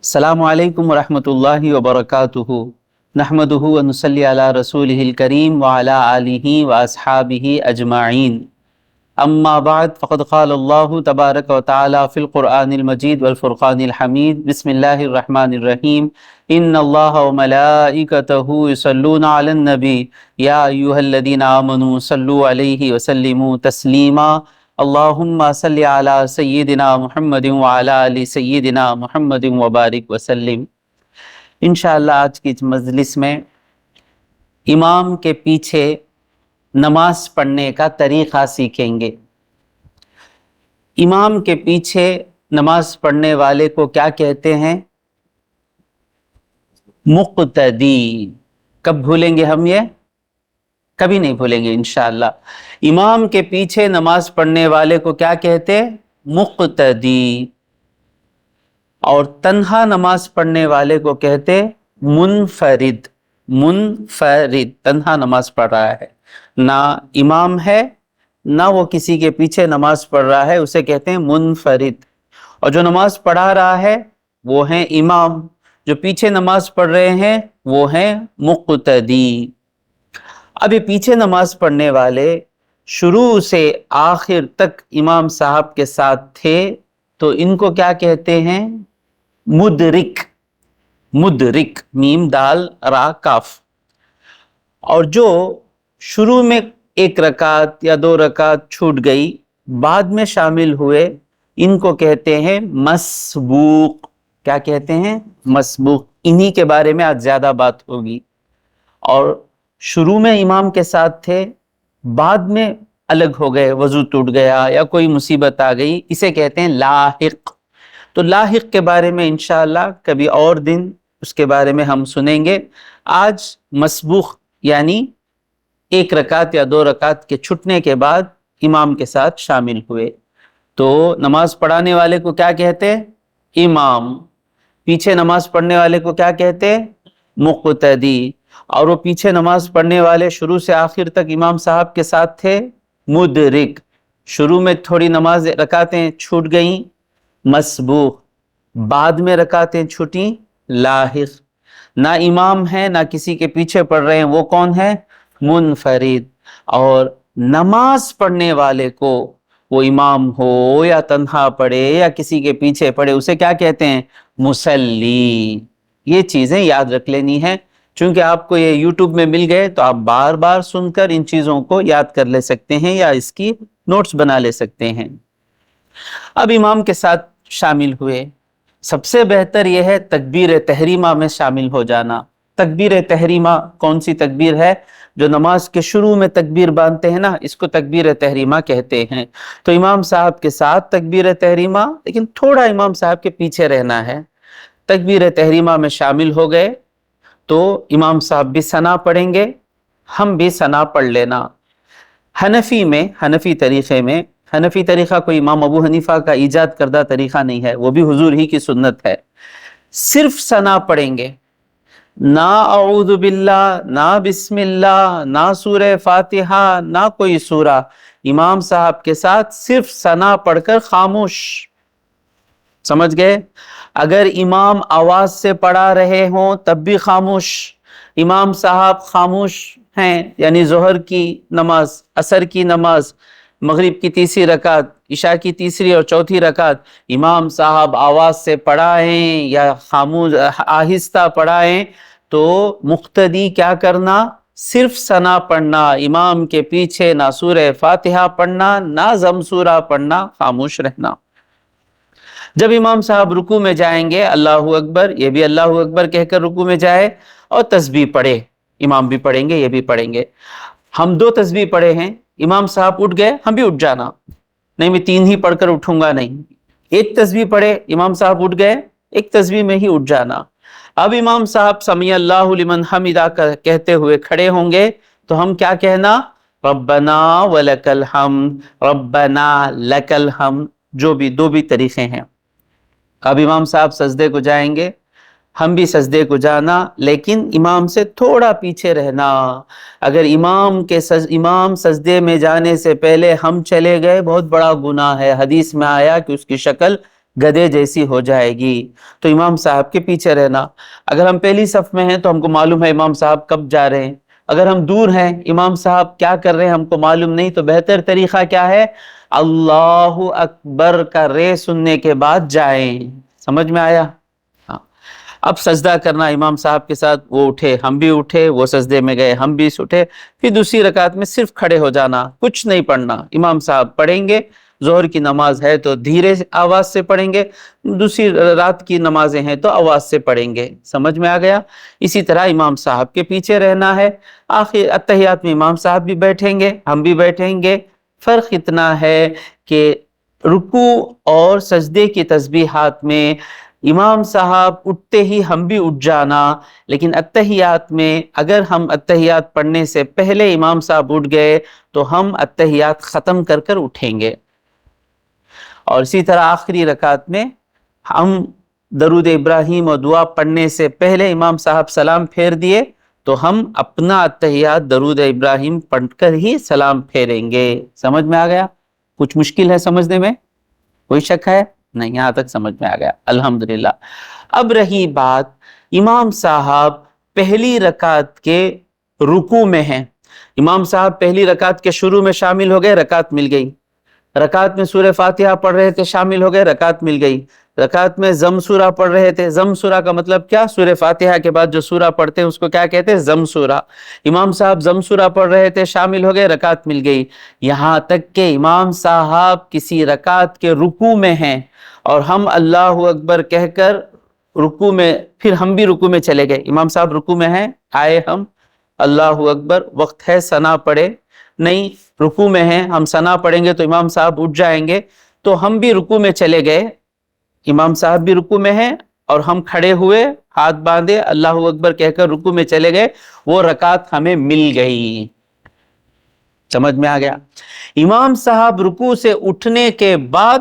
अस्सलामु अलैकुम वरहमतुल्लाहि वबरकातुहु नहमदुहु व नुसल्ली अला रसूलिहिल करीम व अला आलिहि व अस्हाबिहि अजमाइन अम्मा बाद फ़क़द क़ाल अल्लाहु तबारक व तआला फ़िल क़ुरआनिल मजीद वल फ़ुरक़ानिल हमीद बिस्मिल्लाहिर रहमानिर रहीम इन्नल्लाहा व मलाइकतहु युसल्लूना अलन नबी या अय्युहल्लज़ीना आमनू सल्लु अलैहि व सल्लिमू तस्लीमा अल्लाहुम्मा सल्लि अला सय्यिदिना मुहम्मदिन व अला आलि सय्यिदिना मुहम्मदिन व बारिक व सल्लिम। इंशाअल्लाह आज की इस मजलिस में इमाम के पीछे नमाज पढ़ने का तरीक़ा सीखेंगे। इमाम के पीछे नमाज पढ़ने वाले को क्या कहते हैं? मुक़्तदी। कब भूलेंगे हम ये? कभी नहीं भूलेंगे इंशाअल्लाह। इमाम के पीछे नमाज पढ़ने वाले को क्या कहते हैं? मुक़्तदी। और तन्हा नमाज पढ़ने वाले को कहते मुनफरिद। मुनफरिद, तन्हा नमाज पढ़ रहा है, ना इमाम है ना वो किसी के पीछे नमाज पढ़ रहा है, उसे कहते हैं मुनफरिद। और जो नमाज पढ़ा रहा है वो है इमाम, जो पीछे नमाज पढ़ रहे हैं वो है मुक़्तदी। अब ये पीछे नमाज पढ़ने वाले शुरू से आखिर तक इमाम साहब के साथ थे, तो इनको क्या कहते हैं? मुदरिक। मुदरिक, मीम दाल रा काफ। और जो शुरू में एक रकात या दो रकात छूट गई, बाद में शामिल हुए, इनको कहते हैं मसबूक। क्या कहते हैं? मसबूक। इन्हीं के बारे में आज ज्यादा बात होगी। और शुरू में इमाम के साथ थे, बाद में अलग हो गए, वजू टूट गया या कोई मुसीबत आ गई, इसे कहते हैं लाहिक। तो लाहिक के बारे में इंशाअल्लाह कभी और दिन उसके बारे में हम सुनेंगे। आज मसबूक यानी एक रकात या दो रकात के छूटने के बाद इमाम के साथ शामिल हुए, तो नमाज पढ़ाने वाले को क्या कहते हैं? इमाम। पीछे नमाज पढ़ने वाले को क्या कहते हैं? मुक़्तदी। और वो पीछे नमाज पढ़ने वाले शुरू से आखिर तक इमाम साहब के साथ थे, मुदरिक। शुरू में थोड़ी नमाज रकातें छूट गईं, मसबूक। बाद में रकातें छूटी, लाहिक। ना इमाम है ना किसी के पीछे पढ़ रहे हैं, वो कौन है? मुनफरिद। और नमाज पढ़ने वाले को, वो इमाम हो या तन्हा पढ़े या किसी के पीछे पढ़े, उसे क्या कहते हैं? मुसल्ली। ये चीजें याद रख लेनी है, चूंकि आपको ये यूट्यूब में मिल गए तो आप बार बार सुनकर इन चीजों को याद कर ले सकते हैं या इसकी नोट्स बना ले सकते हैं। अब इमाम के साथ शामिल हुए, सबसे बेहतर यह है तकबीर तहरीमा में शामिल हो जाना। तकबीर तहरीमा कौन सी तकबीर है? जो नमाज के शुरू में तकबीर बांधते हैं ना, इसको तकबीर तहरीमा कहते हैं। तो इमाम साहब के साथ तकबीर तहरीमा, लेकिन थोड़ा इमाम साहब के पीछे रहना है। तकबीर तहरीमा में शामिल हो गए तो इमाम साहब भी सना पढ़ेंगे, हम भी सना पढ़ लेना। हनफी में, हनफी तरीक़े में, हनफी तरीक़ा कोई इमाम अबू हनीफा का ईजाद करदा तरीक़ा नहीं है, वो भी हुजूर ही की सुन्नत है। सिर्फ सना पढ़ेंगे, ना अऊज़ु बिल्लाह, ना बिस्मिल्लाह, ना सूरह फातिहा, ना कोई सूरा। इमाम साहब के साथ सिर्फ सना पढ़कर खामोश। समझ गए? अगर इमाम आवाज से पढ़ा रहे हों तब भी खामोश। इमाम साहब खामोश हैं, यानी जोहर की नमाज, असर की नमाज, मगरिब की तीसरी रकात, इशा की तीसरी और चौथी रकात, इमाम साहब आवाज से पढ़ाएं या खामोश आहिस्ता पढ़ाएं, तो मुक़्तदी क्या करना? सिर्फ सना पढ़ना, इमाम के पीछे ना सूरह फातिहा पढ़ना ना ज़मसूरा पढ़ना, खामोश रहना। जब इमाम साहब रुकू में जाएंगे, अल्लाहु अकबर, ये भी अल्लाहु अकबर कहकर रुकू में जाए और तस्बीह पढ़े। इमाम भी पढ़ेंगे, ये भी पढ़ेंगे। हम दो तस्बीह पढ़े हैं, इमाम साहब उठ गए, हम भी उठ जाना। नहीं, मैं तीन ही पढ़कर उठूंगा, नहीं। एक तस्बीह पढ़े, इमाम साहब उठ गए, एक तस्बीह में ही उठ जाना। अब इमाम साहब समी अल्लाहु लिमन हमिदा कहते हुए खड़े होंगे, तो हम क्या कहना? रब्बना वलकल हम्द, रब्बना लकल हम्द। जो भी, दो भी तरीके हैं। अब इमाम साहब सजदे को जाएंगे, हम भी सजदे को जाना, लेकिन इमाम से थोड़ा पीछे रहना। अगर इमाम सजदे में जाने से पहले हम चले गए, बहुत बड़ा गुनाह है। हदीस में आया कि उसकी शक्ल گدھے جیسی ہو جائے گی. تو امام صاحب کے پیچھے رہنا. اگر ہم پہلی صف میں ہیں تو ہم کو معلوم ہے امام صاحب کب جا رہے ہیں. اگر ہم دور ہیں امام صاحب کیا کر رہے ہیں ہم کو معلوم نہیں, تو بہتر طریقہ کیا ہے, اللہ اکبر کا رے سننے کے بعد جائیں. سمجھ میں آیا؟ ہاں. اب سجدہ کرنا امام صاحب کے ساتھ, وہ اٹھے ہم بھی اٹھے, وہ سجدے میں گئے ہم بھی اٹھے. پھر دوسری رکعت میں صرف کھڑے ہو جانا, کچھ نہیں پڑھنا. امام صاحب پڑھیں گے, ظہر کی نماز ہے تو دھیرے آواز سے پڑھیں گے, دوسری رات کی نمازیں ہیں تو آواز سے پڑھیں گے. سمجھ میں آ گیا؟ اسی طرح امام صاحب کے پیچھے رہنا ہے. آخر اتحیات میں امام صاحب بھی بیٹھیں گے ہم بھی بیٹھیں گے. فرق اتنا ہے کہ رکوع اور سجدے کی تسبیحات میں امام صاحب اٹھتے ہی ہم بھی اٹھ جانا, لیکن اتحیات میں اگر ہم اتحیات پڑھنے سے پہلے امام صاحب اٹھ گئے تو ہم اتحیات ختم کر کر اٹھیں گے. اور اسی طرح آخری رکعت میں ہم درود ابراہیم اور دعا پڑھنے سے پہلے امام صاحب سلام پھیر دیے تو ہم اپنا اتحیات درود ابراہیم پڑھ کر ہی سلام پھیریں گے. سمجھ میں آ گیا؟ کچھ مشکل ہے سمجھنے میں؟ کوئی شک ہے؟ نہیں, یہاں تک سمجھ میں آ گیا الحمدللہ. اب رہی بات, امام صاحب پہلی رکعت کے رکوع میں ہیں. امام صاحب پہلی رکعت کے شروع میں شامل ہو گئے, رکعت مل گئی. رکعت میں سورہ فاتحہ پڑھ رہے تھے, شامل ہو گئے, رکعت مل گئی. رکعت میں ضم سورہ پڑھ رہے تھے, ضم سورہ کا مطلب کیا, سورہ فاتحہ کے بعد جو سورہ پڑھتے ہیں اس کو کیا کہتے ہیں, ضم سورہ. امام صاحب ضم سورہ پڑھ رہے تھے, شامل ہو گئے, رکعت مل گئی. یہاں تک کہ امام صاحب کسی رکعت کے رکوع میں ہیں اور ہم اللہ اکبر کہہ کر رکوع میں, پھر ہم بھی رکوع میں چلے گئے. امام صاحب رکوع میں ہیں, آئے ہم اللہ اکبر, وقت ہے ثنا پڑھے, نہیں رکوع میں ہیں, ہم ثنا پڑھیں گے تو امام صاحب اٹھ جائیں گے, تو ہم بھی رکوع میں چلے گئے. امام صاحب بھی رکوع میں ہیں اور ہم کھڑے ہوئے, ہاتھ باندھے, اللہ اکبر کہہ کر رکوع میں چلے گئے, وہ رکعت ہمیں مل گئی. سمجھ میں آ گیا؟ امام صاحب رکوع سے اٹھنے کے بعد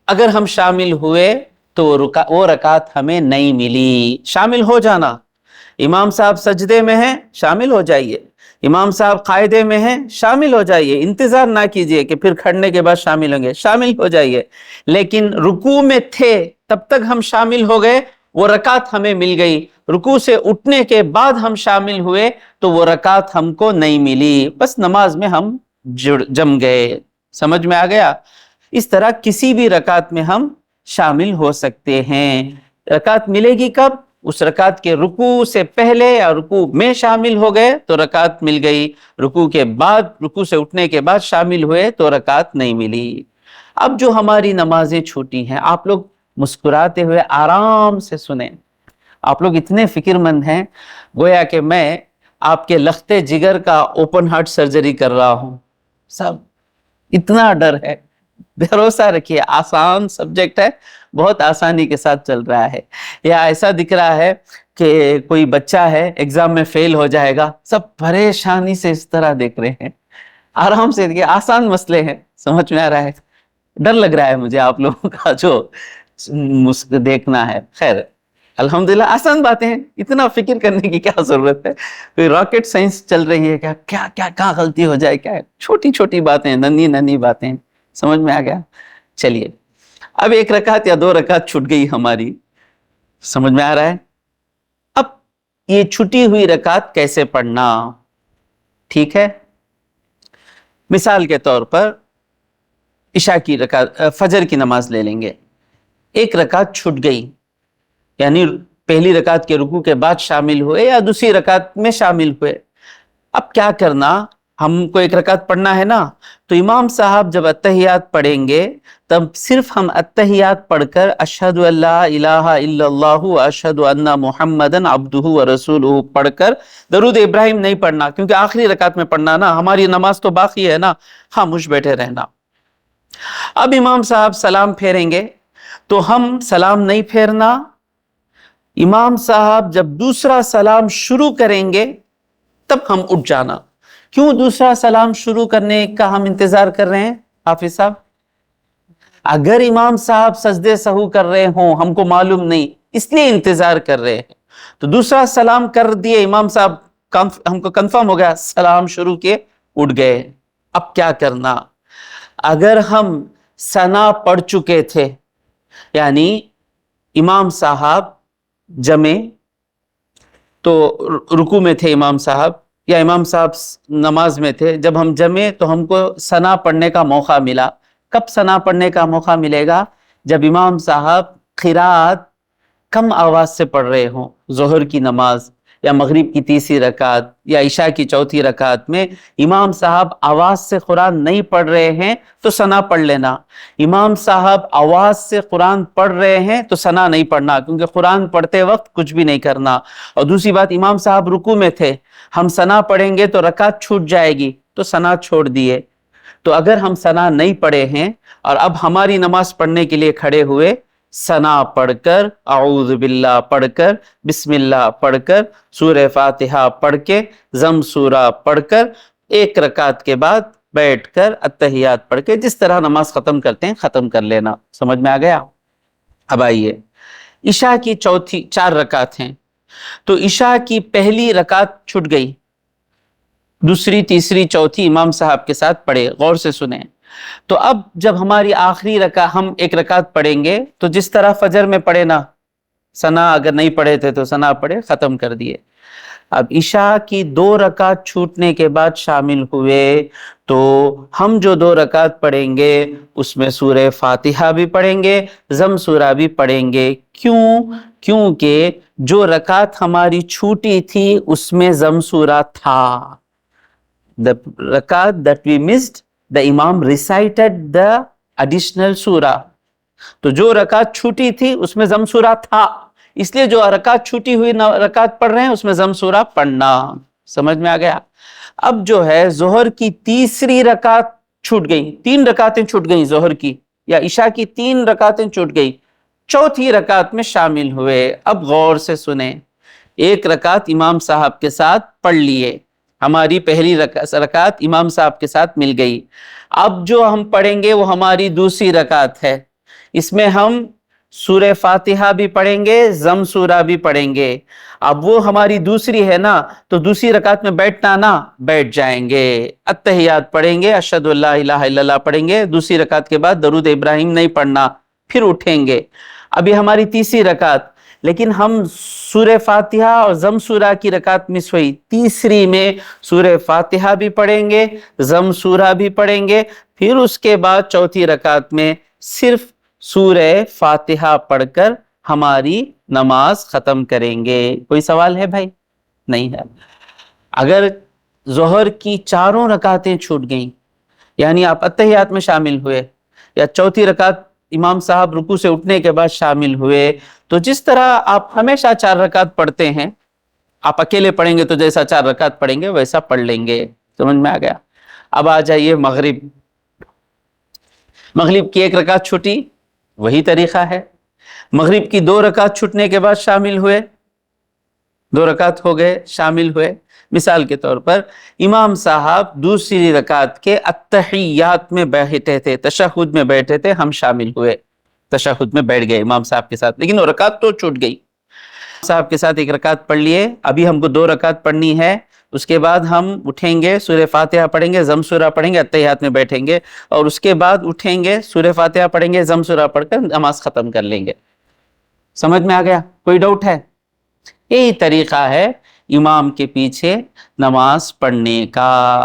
اگر ہم شامل ہوئے تو وہ رکعت ہمیں نہیں ملی. شامل ہو جانا, امام صاحب سجدے میں ہیں شامل ہو جائیے, امام صاحب قاعدے میں ہیں شامل ہو جائیے, انتظار نہ کیجئے کہ پھر کھڑنے کے بعد شامل ہوں گے, شامل ہو جائیے. لیکن رکوع میں تھے تب تک ہم شامل ہو گئے, وہ رکعت ہمیں مل گئی. رکوع سے اٹھنے کے بعد ہم شامل ہوئے تو وہ رکعت ہم کو نہیں ملی, بس نماز میں ہم جم گئے. سمجھ میں آ گیا؟ اس طرح کسی بھی رکعت میں ہم شامل ہو سکتے ہیں. رکعت ملے گی کب؟ اس رکعت کے رکوع سے پہلے یا رکوع میں شامل ہو گئے تو رکعت مل گئی, رکوع کے بعد, رکوع سے اٹھنے کے بعد شامل ہوئے تو رکعت نہیں ملی. اب جو ہماری نمازیں چھوٹی ہیں, آپ لوگ مسکراتے ہوئے آرام سے سنیں. آپ لوگ اتنے فکر مند ہیں گویا کہ میں آپ کے لختے جگر کا اوپن ہارٹ سرجری کر رہا ہوں. سب اتنا ڈر ہے, بھروسہ رکھیے آسان سبجیکٹ ہے, بہت آسانی کے ساتھ چل رہا ہے. یا ایسا دکھ رہا ہے کہ کوئی بچہ ہے ایگزام میں فیل ہو جائے گا, سب پریشانی سے اس طرح دیکھ رہے ہیں. آرام سے دیکھیے, آسان مسئلے ہیں. سمجھ میں آ رہا ہے؟ ڈر لگ رہا ہے مجھے آپ لوگوں کا جو دیکھنا ہے. خیر الحمدللہ آسان باتیں ہیں, اتنا فکر کرنے کی کیا ضرورت ہے. کوئی راکٹ سائنس چل رہی ہے کیا, کیا کہاں غلطی ہو جائے, کیا ہے, چھوٹی چھوٹی باتیں, ننھی ننھی باتیں. سمجھ میں آ گیا؟ چلیے اب ایک رکعت یا دو رکعت چھوٹ گئی ہماری. سمجھ میں آ رہا ہے؟ اب یہ چھٹی ہوئی رکعت کیسے پڑھنا؟ ٹھیک ہے, مثال کے طور پر عشاء کی رکعت, فجر کی نماز لے لیں گے. ایک رکعت چھوٹ گئی, یعنی پہلی رکعت کے رکوع کے بعد شامل ہوئے یا دوسری رکعت میں شامل ہوئے. اب کیا کرنا, ہم کو ایک رکعت پڑھنا ہے نا, تو امام صاحب جب اتحیات پڑھیں گے تب صرف ہم اتحیات پڑھ کر اشہد ان لا الہ الا اللہ واشہد ان محمدن عبدہ ورسولہ پڑھ کر درود ابراہیم نہیں پڑھنا, کیونکہ آخری رکعت میں پڑھنا نا, ہماری نماز تو باقی ہے نا. خاموش بیٹھے رہنا. اب امام صاحب سلام پھیریں گے تو ہم سلام نہیں پھیرنا. امام صاحب جب دوسرا سلام شروع کریں گے تب ہم اٹھ جانا. کیوں دوسرا سلام شروع کرنے کا ہم انتظار کر رہے ہیں حافظ صاحب؟ اگر امام صاحب سجدے سہو کر رہے ہوں, ہم کو معلوم نہیں, اس لیے انتظار کر رہے ہیں. تو دوسرا سلام کر دیے امام صاحب, ہم کو کنفرم ہو گیا, سلام شروع کیے, اٹھ گئے. اب کیا کرنا؟ اگر ہم ثنا پڑھ چکے تھے यानी इमाम साहब जमे तो रुकू में थे इमाम साहब, या इमाम साहब नमाज में थे, जब हम जमे तो हमको सना पढ़ने का मौका मिला। कब सना पढ़ने का मौका मिलेगा? जब इमाम साहब क़िराअत कम आवाज से पढ़ रहे हों, ज़ोहर की नमाज या मगरिब की तीसरी रकात या इशा की चौथी रकात में इमाम साहब आवाज से कुरान नहीं पढ़ रहे हैं तो सना पढ़ लेना। इमाम साहब आवाज से कुरान पढ़ रहे हैं तो सना नहीं पढ़ना, क्योंकि कुरान पढ़ते वक्त कुछ भी नहीं करना। और दूसरी बात, इमाम साहब रुकू में थे, हम सना पढ़ेंगे तो रकात छूट जाएगी, तो सना छोड़ दिए। तो अगर हम सना नहीं पढ़े हैं और अब हमारी नमाज पढ़ने के लिए खड़े हुए, सना पढ़कर, आऊज़ बिल्लाह पढ़कर, बिस्मिल्लाह पढ़कर, सूरह फातिहा पढ़ के, जम सूरा पढ़कर, एक रकात के बाद बैठकर अत्तहियात पढ़ के जिस तरह नमाज खत्म करते हैं खत्म कर लेना। समझ में आ गया? अब आइए, इशा की चौथी 4 रकात हैं, तो इशा की पहली रकात छूट गई, दूसरी तीसरी चौथी इमाम साहब के साथ पढ़े। गौर से सुने, तो अब जब हमारी आखिरी रकात, हम एक रकात पढ़ेंगे तो जिस तरह फजर में पढ़े ना, सना अगर नहीं पढ़े थे तो सना पढ़े, खत्म कर दिए। अब इशा की 2 रकात छूटने के बाद शामिल हुए, तो हम जो 2 रकात पढ़ेंगे उसमें सूरह फातिहा भी पढ़ेंगे, जम सूरा भी पढ़ेंगे। क्यों? क्योंकि जो रकात हमारी छूटी थी उसमें जम सूरा था। The rakat that we missed, the Imam recited the additional surah. तो जो रकात छूटी थी उसमें जम सूरा था, इसलिए जो रकात छूटी हुई रकात पढ़ रहे हैं उसमें जम सूरा पढ़ना। समझ में आ गया? अब जो है जोहर की तीसरी रकात छूट गई, 3 रकातें छूट गई जोहर की, या इशा की 3 रकातें छूट गई, चौथी रकात में शामिल हुए। अब गौर से सुने, एक रकात इमाम साहब के साथ पढ़ लिए, हमारी पहली रकात इमाम साहब के साथ मिल गई। अब जो हम पढ़ेंगे वो हमारी दूसरी रकात है, इसमें हम सूरह फातिहा भी पढ़ेंगे, जम सूरा भी पढ़ेंगे। अब वो हमारी दूसरी है ना, तो दूसरी रकात में बैठना ना, बैठ जाएंगे, अत्तहियात पढ़ेंगे, अशहदु अल्ला इलाहा इल्लल्लाह पढ़ेंगे, दूसरी रकात के बाद दरूद इब्राहिम नहीं पढ़ना, फिर उठेंगे। अभी हमारी तीसरी रकात, लेकिन हम सूरह फातिहा और जम सूरा की रकात मिस हुई, तीसरी में सूरह फातिहा भी पढ़ेंगे, जम सूरा भी पढ़ेंगे, फिर उसके बाद चौथी रकात में सिर्फ सूरह फातिहा पढ़कर हमारी नमाज खत्म करेंगे। कोई सवाल है भाई? नहीं है। अगर जोहर की 4 रकातें छूट गई, यानी आप अत्तहियात में शामिल हुए या चौथी रकात इमाम साहब रुकू से उठने के बाद शामिल हुए, तो जिस तरह आप हमेशा 4 रकात पढ़ते हैं, आप अकेले पढ़ेंगे तो जैसा 4 रकात पढ़ेंगे वैसा पढ़ लेंगे। समझ में आ गया? अब आ जाइए मगरिब। मगरिब की 1 रकात छूटी, वही तरीका है। मगरिब की 2 रकात छूटने के बाद शामिल हुए, 2 रकात हो गए, शामिल हुए। मिसाल के तौर पर इमाम साहब दूसरी रकात के अत्तहियात में बैठे थे, तशहुद में बैठे थे, हम शामिल हुए, तशहुद में बैठ गए इमाम साहब के साथ, लेकिन वो रकात तो छूट गई। साहब के साथ 1 रकात पढ़ लिए, अभी हमको 2 रकात पढ़नी है। उसके बाद हम उठेंगे, सूरह फातिहा पढ़ेंगे, जम सूरा पढ़ेंगे, अत्तहियात में बैठेंगे, और उसके बाद उठेंगे, सूरह फातिहा पढ़ेंगे, जम सूरा पढ़कर नमाज खत्म कर लेंगे। समझ में आ गया? कोई डाउट है? यही तरीका है इमाम के पीछे नमाज पढ़ने का।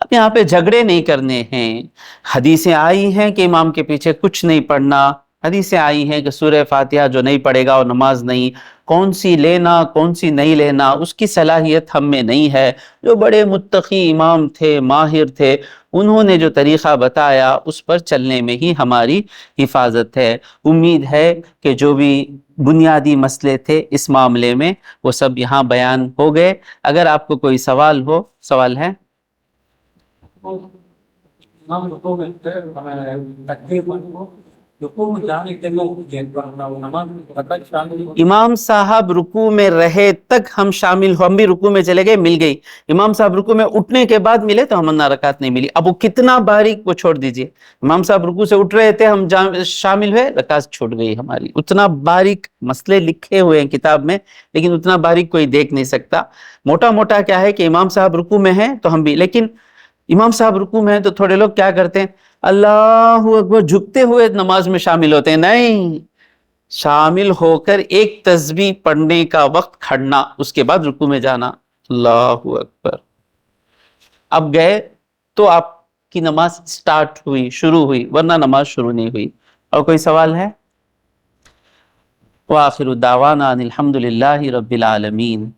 अब यहाँ पे झगड़े नहीं करने हैं। हदीसें आई हैं कि इमाम के पीछे कुछ नहीं पढ़ना, हदीसें आई हैं कि सूरह फातिहा जो नहीं पढ़ेगा और नमाज नहीं। कौन सी लेना कौन सी नहीं लेना उसकी सलाहियत हम में नहीं है। जो बड़े मुत्तकी इमाम थे, माहिर थे, उन्होंने जो तरीक़ा बताया उस पर चलने में ही हमारी हिफाजत है। उम्मीद है कि जो भी बुनियादी मसले थे इस मामले में वो सब यहाँ बयान हो गए। अगर आपको कोई सवाल हो, सवाल है? इमाम साहब रुकू में रहे तक हम शामिल हो, हम भी रुकू में चले गए, मिल गई। इमाम साहब रुकू में उठने के बाद मिले तो हम रकात नहीं मिली। अब वो कितना बारीक, वो छोड़ दीजिए। इमाम साहब रुकू से उठ रहे थे, हम शामिल हुए, रकात छूट गई हमारी। उतना बारीक मसले लिखे हुए हैं किताब में, लेकिन उतना बारीक कोई देख नहीं सकता। मोटा मोटा क्या है कि इमाम साहब रुकू में है तो हम भी, लेकिन इमाम साहब रुकू में है तो थोड़े लोग क्या करते हैं, अल्लाहु अकबर झुकते हुए नमाज में शामिल होते हैं। नहीं, شامل ہو کر ایک تسبیح پڑھنے کا وقت کھڑنا، اس کے بعد رکوع میں جانا. اللہ اکبر. اب گئے تو آپ کی نماز سٹارٹ ہوئی، شروع ہوئی، ورنہ نماز شروع نہیں ہوئی. اور کوئی سوال ہے؟ وآخر دعوانا ان الحمد للہ رب العالمین.